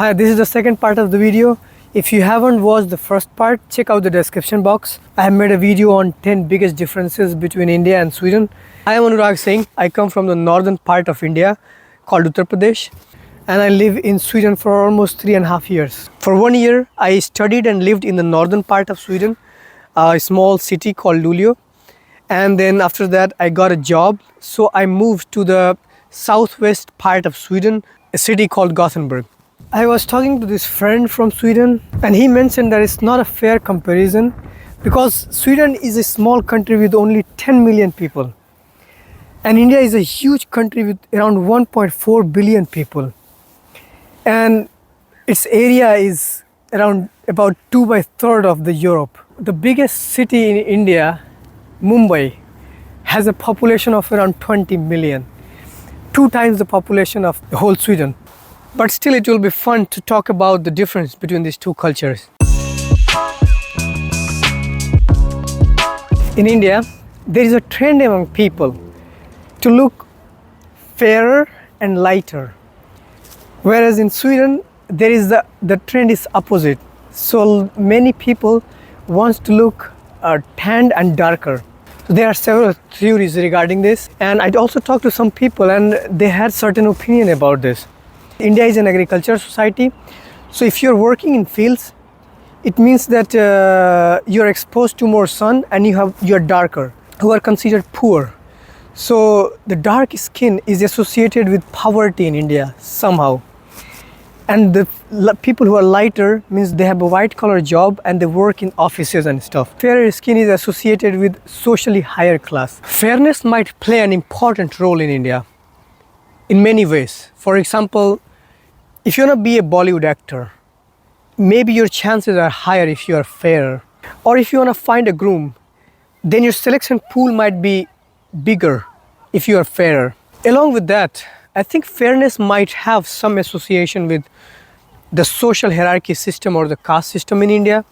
Hi, this is the second part of the video. If you haven't watched the first part, check out the description box. I have made a video on 10 biggest differences between India and Sweden. I am Anurag Singh. I come from the northern part of India called Uttar Pradesh, and I live in Sweden for almost 3.5 years. For 1 year, I studied and lived in the northern part of Sweden, a small city called Luleå. And then after that, I got a job. So I moved to the southwest part of Sweden, a city called Gothenburg. I was talking to this friend from Sweden, and he mentioned that it's not a fair comparison because Sweden is a small country with only 10 million people. And India is a huge country with around 1.4 billion people. And its area is around about 2/3 of the Europe. The biggest city in India, Mumbai, has a population of around 20 million, 2 times the population of the whole Sweden. But still, it will be fun to talk about the difference between these two cultures. In India, there is a trend among people to look fairer and lighter. Whereas in Sweden, there is the trend is opposite. So many people want to look tanned and darker. So there are several theories regarding this, and I also talked to some people and they had certain opinion about this. India is an agricultural society, so if you're working in fields, it means that you're exposed to more sun and you're darker, who are considered poor. So the dark skin is associated with poverty in India somehow. And the people who are lighter means they have a white collar job and they work in offices and stuff. Fairer skin is associated with socially higher class. Fairness might play an important role in India in many ways. For example, if you want to be a Bollywood actor, maybe your chances are higher if you are fairer. Or if you want to find a groom, then your selection pool might be bigger if you are fairer. Along with that, I think fairness might have some association with the social hierarchy system or the caste system in India,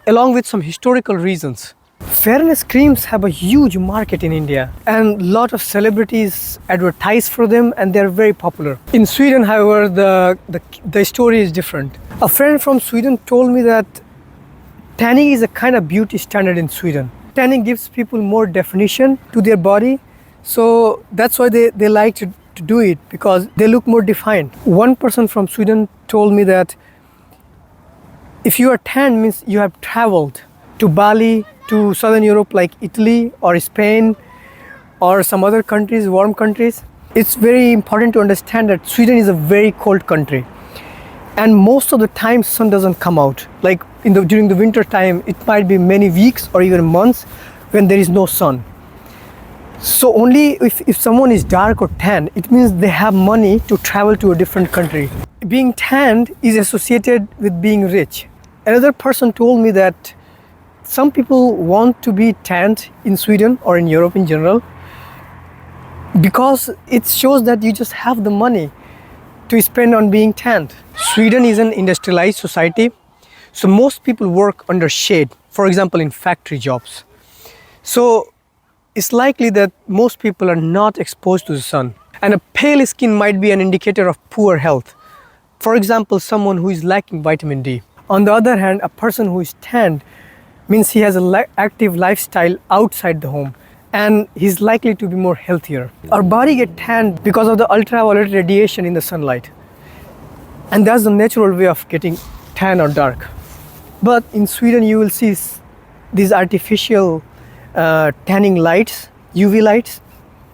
along with some historical reasons. Fairness creams have a huge market in India, and a lot of celebrities advertise for them, and they're very popular. In Sweden, however, the story is different. A friend from Sweden told me that tanning is a kind of beauty standard in Sweden. Tanning gives people more definition to their body, so that's why they like to do it, because they look more defined. One person from Sweden told me that if you are tan means you have traveled to Bali, to Southern Europe like Italy or Spain or some other countries, warm countries. It's very important to understand that Sweden is a very cold country, and most of the time sun doesn't come out. Like during the winter time, it might be many weeks or even months when there is no sun. So only if someone is dark or tan, it means they have money to travel to a different country. Being tanned is associated with being rich. Another person told me that some people want to be tanned in Sweden or in Europe in general because it shows that you just have the money to spend on being tanned. Sweden is an industrialized society, so most people work under shade, for example in factory jobs. So it's likely that most people are not exposed to the sun. And a pale skin might be an indicator of poor health. For example, someone who is lacking vitamin D. On the other hand, a person who is tanned means he has an active lifestyle outside the home, and he's likely to be more healthier. Our body gets tanned because of the ultraviolet radiation in the sunlight, and that's the natural way of getting tan or dark. But in Sweden you will see these artificial tanning lights, UV lights,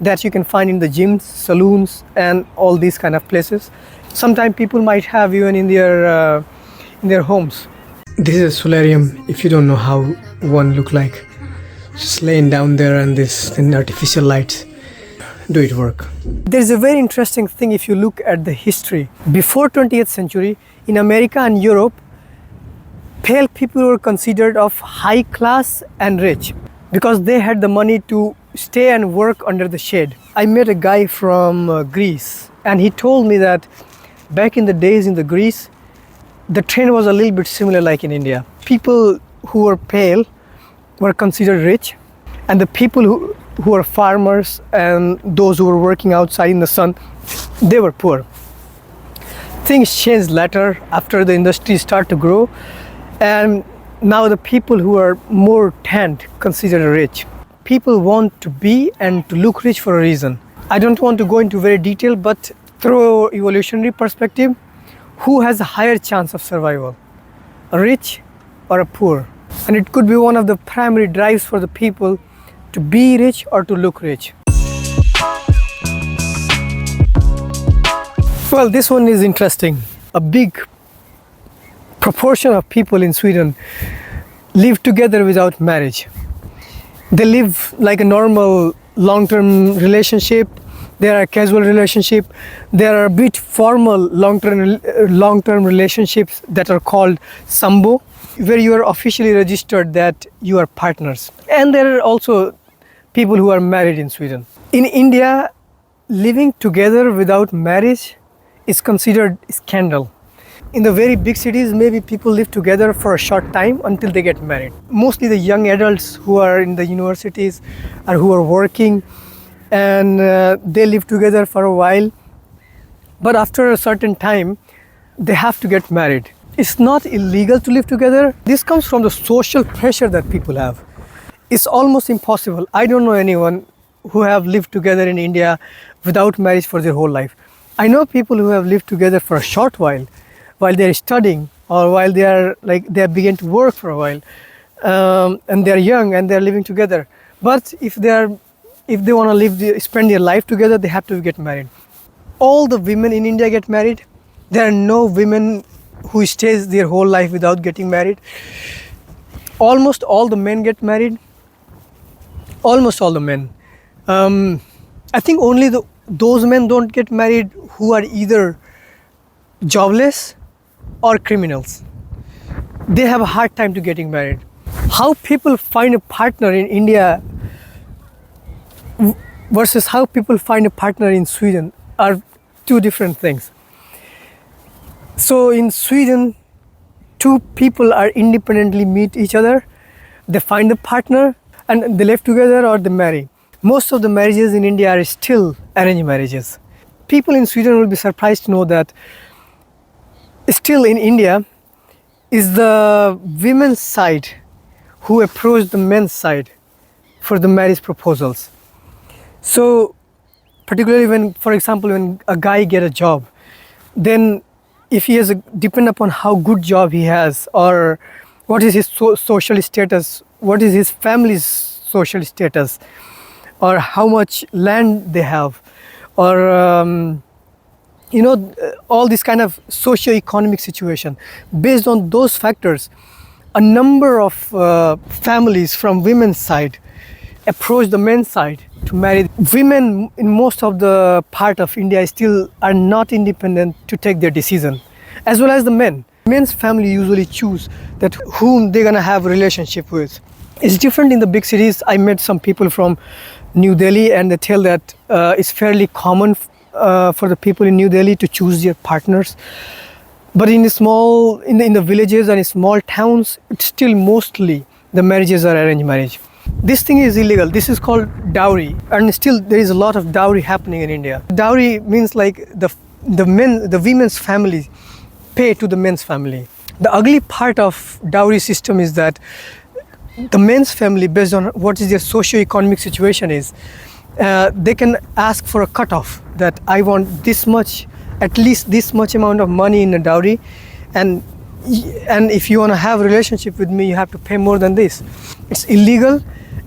that you can find in the gyms, saloons and all these kind of places. Sometimes people might have even in their homes. This is a solarium. If you don't know how one look like, just laying down there and this artificial lights do it work. There's a very interesting thing if you look at the history. Before 20th century, in America and Europe, pale people were considered of high class and rich because they had the money to stay and work under the shade. I met a guy from Greece, and he told me that back in the days in the Greece, the trend was a little bit similar like in India. People who were pale were considered rich, and the people who were farmers and those who were working outside in the sun, they were poor. Things changed later after the industry start to grow, and now the people who are more tanned considered rich. People want to be and to look rich for a reason. I don't want to go into very detail, but through evolutionary perspective, who has a higher chance of survival, a rich or a poor? And it could be one of the primary drives for the people to be rich or to look rich. Well, this one is interesting. A big proportion of people in Sweden live together without marriage. They live like a normal long-term relationship. There are casual relationship. There are a bit formal long-term relationships that are called sambo, where you are officially registered that you are partners. And there are also people who are married in Sweden. In India, living together without marriage is considered scandal. In the very big cities, maybe people live together for a short time until they get married. Mostly the young adults who are in the universities or who are working, and they live together for a while. But after a certain time, they have to get married. It's not illegal to live together. This comes from the social pressure that people have. It's almost impossible. I don't know anyone who have lived together in India without marriage for their whole life. I know people who have lived together for a short while they're studying, or while they begin to work for a while, and they're young and they're living together. But if they want to spend their life together, they have to get married. All the women in India get married. There are no women who stays their whole life without getting married. Almost all the men get married. Almost all the men. I think only those men don't get married who are either jobless or criminals. They have a hard time to getting married. How people find a partner in India versus how people find a partner in Sweden are two different things. So in Sweden, two people are independently meet each other, they find a partner and they live together or they marry. Most of the marriages in India are still arranged marriages. People in Sweden will be surprised to know that still in India is the women's side who approach the men's side for the marriage proposals. So particularly when, for example, when a guy get a job, then if he has depend upon how good job he has, or what is his social status, what is his family's social status, or how much land they have, or all this kind of socio-economic situation. Based on those factors, a number of families from women's side approach the men's side to marry. Women in most of the part of India still are not independent to take their decision, as well as the men. Men's family usually choose that whom they're gonna have a relationship with. It's different in the big cities. I met some people from New Delhi and they tell that it's fairly common for the people in New Delhi to choose their partners. But in the villages and in small towns, it's still mostly the marriages are arranged marriage. This thing is illegal. This is called dowry, and still there is a lot of dowry happening in India. Dowry means like the women's family pay to the men's family. The ugly part of dowry system is that the men's family, based on what is their socio-economic situation is, they can ask for a cutoff that I want this much, at least this much amount of money in a dowry, and if you want to have a relationship with me, you have to pay more than this. It's illegal,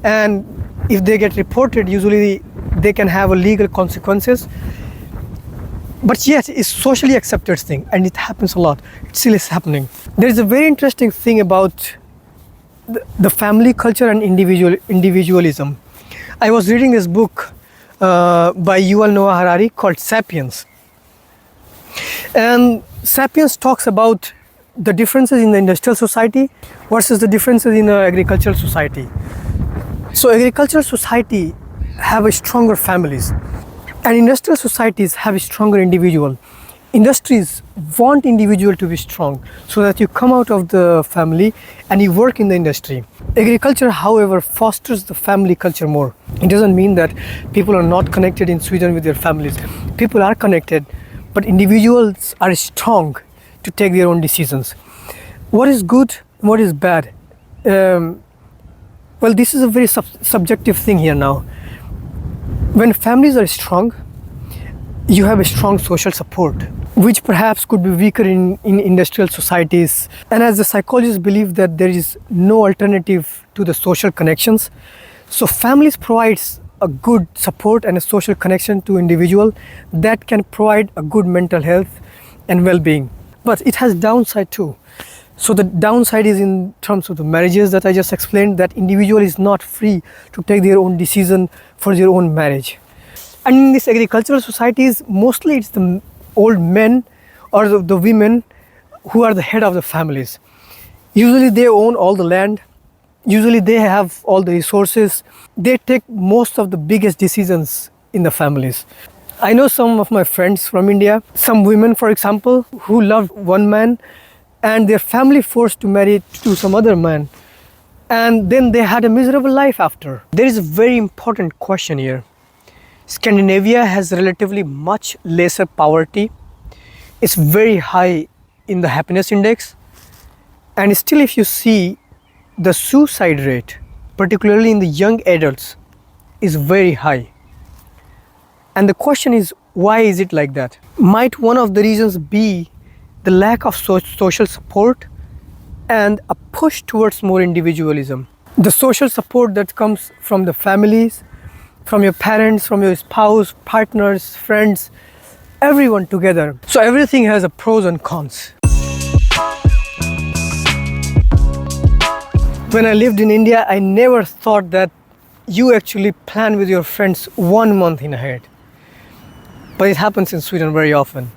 and if they get reported, usually they can have a legal consequences. But yet, it's socially accepted thing, and it happens a lot. It still is happening. There is a very interesting thing about the family culture and individualism. I was reading this book by Yuval Noah Harari called Sapiens. And Sapiens talks about the differences in the industrial society versus the differences in the agricultural society. So agricultural society have a stronger families, and industrial societies have a stronger individual. Industries want individual to be strong so that you come out of the family and you work in the industry. Agriculture, however, fosters the family culture more. It doesn't mean that people are not connected in Sweden with their families. People are connected, but individuals are strong to take their own decisions. What is good, what is bad? Well, this is a very subjective thing here now. When families are strong, you have a strong social support, which perhaps could be weaker in industrial societies. And as the psychologists believe that there is no alternative to the social connections, so families provides a good support and a social connection to individual that can provide a good mental health and well-being. But it has downside too. So the downside is in terms of the marriages that I just explained, that individual is not free to take their own decision for their own marriage. And in these agricultural societies, mostly it's the old men or the women who are the head of the families. Usually they own all the land. Usually they have all the resources. They take most of the biggest decisions in the families. I know some of my friends from India, some women, for example, who loved one man and their family forced to marry to some other man. And then they had a miserable life after. There is a very important question here. Scandinavia has relatively much lesser poverty. It's very high in the happiness index. And still, if you see, the suicide rate, particularly in the young adults, is very high. And the question is, why is it like that? Might one of the reasons be the lack of social support and a push towards more individualism? The social support that comes from the families, from your parents, from your spouse, partners, friends, everyone together. So everything has a pros and cons. When I lived in India, I never thought that you actually plan with your friends 1 month in ahead. But it happens in Sweden very often.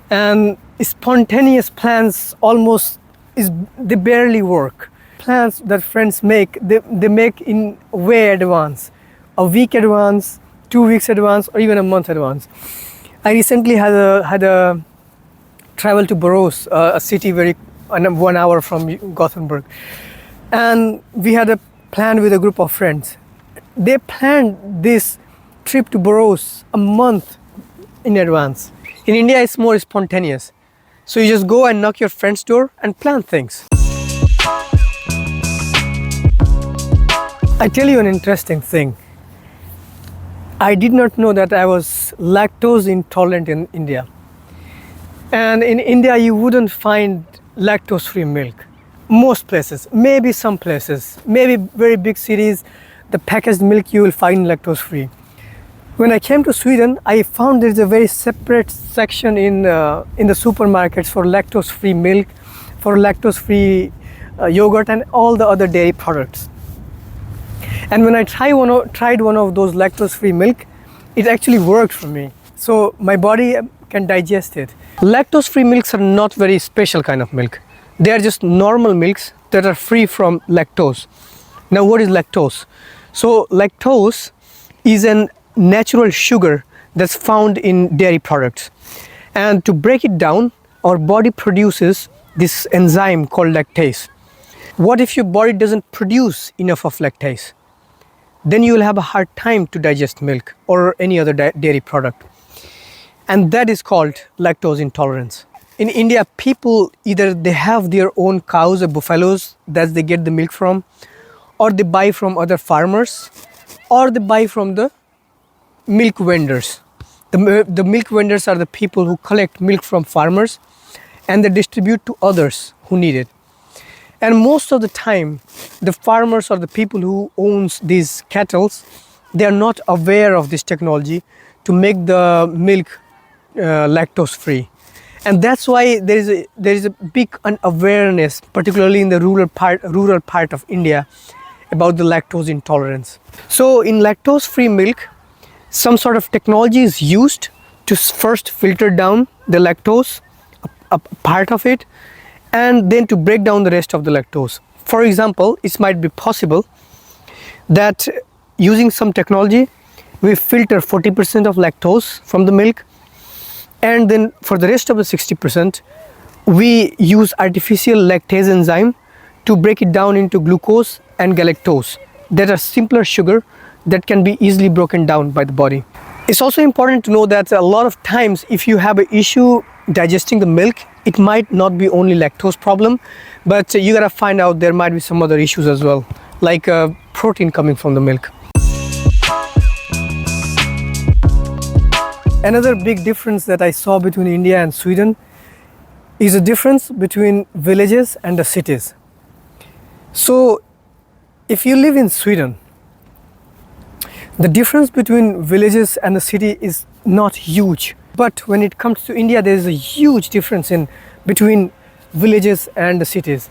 And spontaneous plans they barely work. Plans that friends make, they make in way advance. A week advance, 2 weeks advance, or even a month advance. I recently had a travel to Borås, a city 1 hour from Gothenburg, and we had a plan with a group of friends. They planned this trip to Borås a month in advance. In India, it's more spontaneous. So you just go and knock your friend's door and plan things. I tell you an interesting thing. I did not know that I was lactose intolerant in India. And in India, you wouldn't find lactose-free milk. Most places, maybe some places, maybe very big cities, the packaged milk you will find lactose-free. When I came to Sweden, I found there's a very separate section in the supermarkets for lactose-free milk, for lactose-free yogurt and all the other dairy products. And when I tried one of those lactose-free milk, it actually worked for me. So my body can digest it. Lactose-free milks are not very special kind of milk. They are just normal milks that are free from lactose. Now, what is lactose? So lactose is a natural sugar that's found in dairy products. And to break it down, our body produces this enzyme called lactase. What if your body doesn't produce enough of lactase? Then you will have a hard time to digest milk or any other dairy product. And that is called lactose intolerance. In India, people either they have their own cows or buffaloes that they get the milk from, or they buy from other farmers, or they buy from the milk vendors. The milk vendors are the people who collect milk from farmers and they distribute to others who need it. And most of the time, the farmers or the people who owns these cattle, they are not aware of this technology to make the milk lactose free. And that's why there is a big unawareness, particularly in the rural part of India, about the lactose intolerance. So in lactose free milk, some sort of technology is used to first filter down the lactose, a part of it, and then to break down the rest of the lactose. For example, it might be possible that using some technology, we filter 40% of lactose from the milk, and then for the rest of the 60%, we use artificial lactase enzyme to break it down into glucose and galactose that are simpler sugar that can be easily broken down by the body. It's also important to know that a lot of times if you have an issue digesting the milk, it might not be only lactose problem, but you gotta find out there might be some other issues as well, like protein coming from the milk. Another big difference that I saw between India and Sweden is a difference between villages and the cities. So if you live in Sweden, the difference between villages and the city is not huge. But when it comes to India, there is a huge difference in between villages and the cities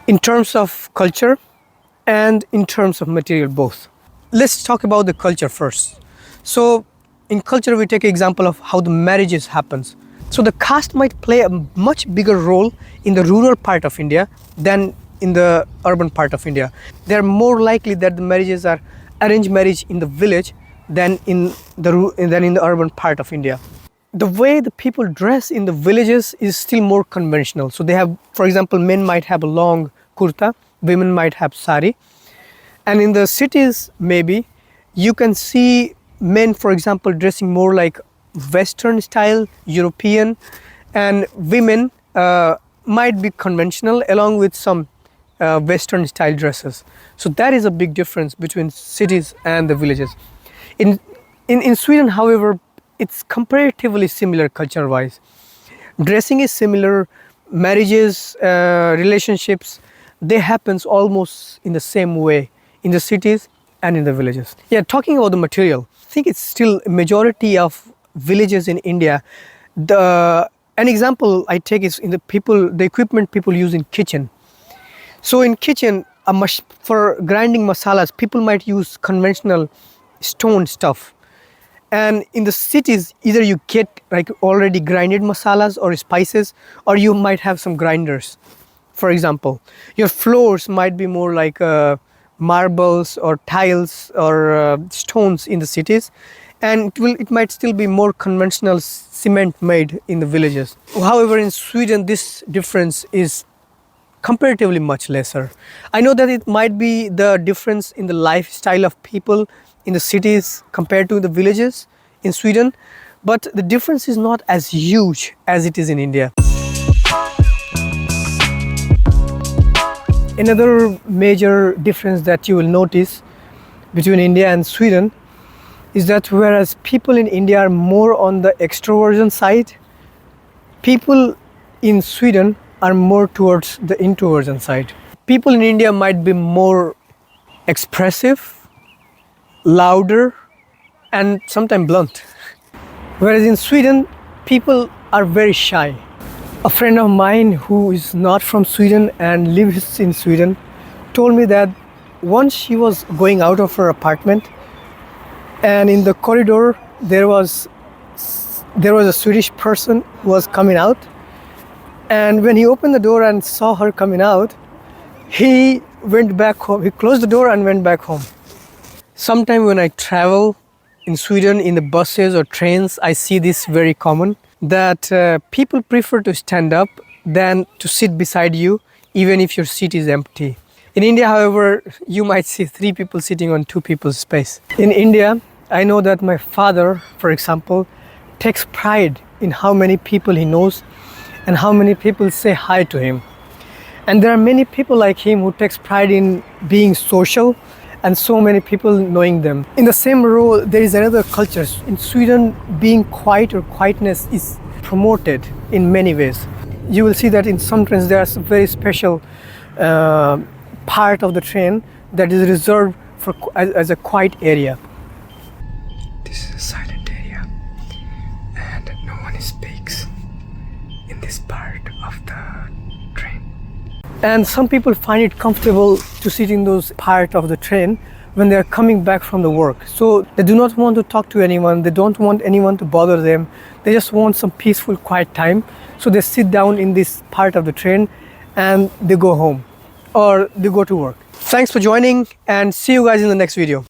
in terms of culture and in terms of material both. Let's talk about the culture first. So in culture, we take an example of how the marriages happens. So the caste might play a much bigger role in the rural part of India than in the urban part of India. They're more likely that the marriages are arranged marriage in the village than in the urban part of India. The way the people dress in the villages is still more conventional. So they have, for example, men might have a long kurta, women might have sari. And in the cities, maybe, you can see men, for example, dressing more like Western style, European, and women might be conventional along with some Western style dresses. So that is a big difference between cities and the villages. In Sweden, however, it's comparatively similar culture wise. Dressing is similar, marriages, relationships, they happens almost in the same way in the cities and in the villages. Yeah, talking about the material, I think it's still a majority of villages in India. An example I take is in the equipment people use in kitchen. So in kitchen, for grinding masalas, people might use conventional stone stuff. And in the cities, either you get like already grinded masalas or spices, or you might have some grinders. For example, your floors might be more like marbles or tiles or stones in the cities, and it might still be more conventional cement made in the villages. However, in Sweden, this difference is comparatively much lesser. I know that it might be the difference in the lifestyle of people in the cities compared to the villages in Sweden, but the difference is not as huge as it is in India. Another major difference that you will notice between India and Sweden is that whereas people in India are more on the extroversion side, people in Sweden are more towards the introversion side. People in India might be more expressive, louder, and sometimes blunt. Whereas in Sweden, people are very shy. A friend of mine who is not from Sweden and lives in Sweden told me that once she was going out of her apartment, and in the corridor there was a Swedish person who was coming out, and when he opened the door and saw her coming out, he went back home. He closed the door and went back home. Sometimes when I travel in Sweden in the buses or trains, I see this very common, that people prefer to stand up than to sit beside you even if your seat is empty. In India, however, you might see 3 people sitting on 2 people's space. In India, I know that my father, for example, takes pride in how many people he knows and how many people say hi to him. And there are many people like him who takes pride in being social and so many people knowing them. In the same row, there is another culture. In Sweden, being quiet or quietness is promoted in many ways. You will see that in some trains there is a very special part of the train that is reserved as a quiet area. This is a silent area and no one speaks in this part of the train. And some people find it comfortable to sit in those part of the train when they are coming back from the work. So they do not want to talk to anyone, they don't want anyone to bother them, they just want some peaceful quiet time. So they sit down in this part of the train and they go home or they go to work. Thanks for joining and see you guys in the next video.